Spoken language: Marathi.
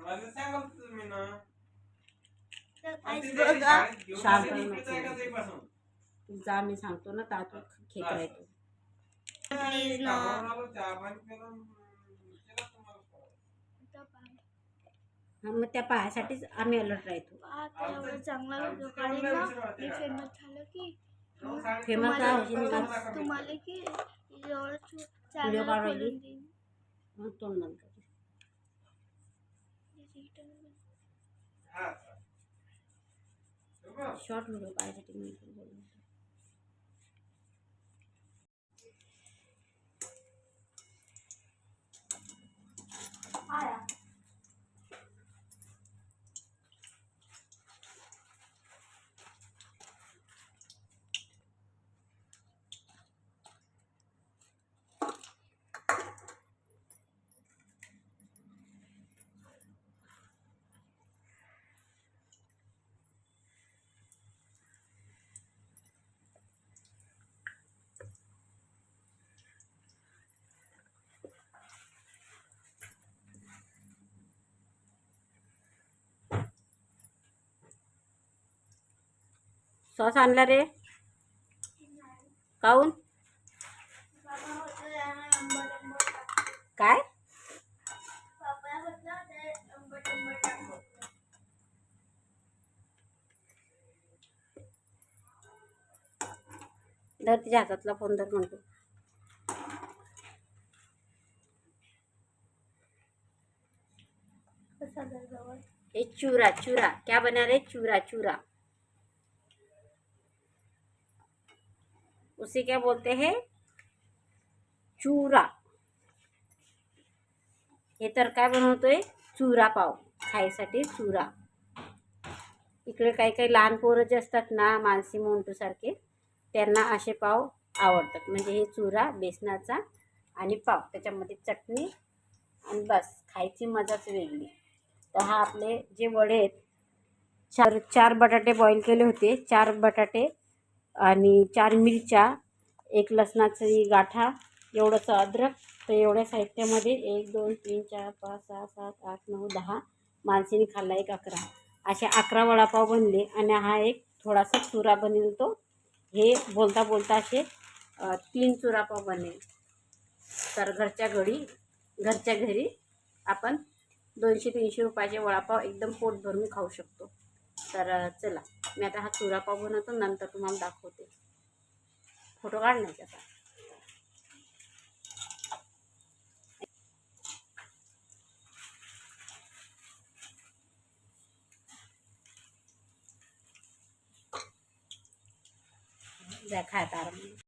शांत जा, मी सांगतो ना तातू खेळ करायचो प्लीज ना. मग त्या पायासाठीच आम्ही अलर्ट राहतो. आता एवढं चांगला व्हिडिओ काढेल ना मी फेमस झालं की फेमस काय होशील का तुम्हाला की एवढं व्हिडिओ चॅनल काढायची खोलून देईन. मग तोंड बंद कर. शॉर्ट व्हिडिओ पाहायसाठी मी पण बोलतो. सॉस आणला रे काऊन काय धर तिच्या हातातला फोन धर म्हणतो. ये चूरा चूरा क्या बना रहे चूरा चूरा उसे क्या बोलते हैं चूरा. हे तर काय बनवतोय चुरा पाव खायसाठी चुरा. इकडे काही काही लहान पोरं जे असतात ना मानसी मोंटू सारखे त्यांना असे पाव आवडतात. म्हणजे हे चुरा बेसनाचा आणि पाव त्याच्यामध्ये चटणी आणि बस खायची मजाच वेगळी. तर हा आपले जे वडे आहेत चार बटाटे बॉईल केले होते. 4 बटाटे आणि 4 मिरच्या, 1 लसणाची गाठा, एवढंसं अद्रक. तर एवढ्या साहित्यामध्ये 1 2 3 4 5 6 7 8 9 10 माणसाने खाल्ला 1 11 असे 11 वडापाव बनले. आणि हा एक थोडासा चुरा बनेल. तो हे बोलता बोलता असे 3 चुरापाव बनेल. तर घरच्या घरी आपण 200-300 रुपयाचे वडापाव एकदम पोट भरून खाऊ शकतो. तर चला मी आता हा चुरापाव बनवतो नंतर तुम्हाला दाखवते. फोटो काढण्याचा आता जा खाता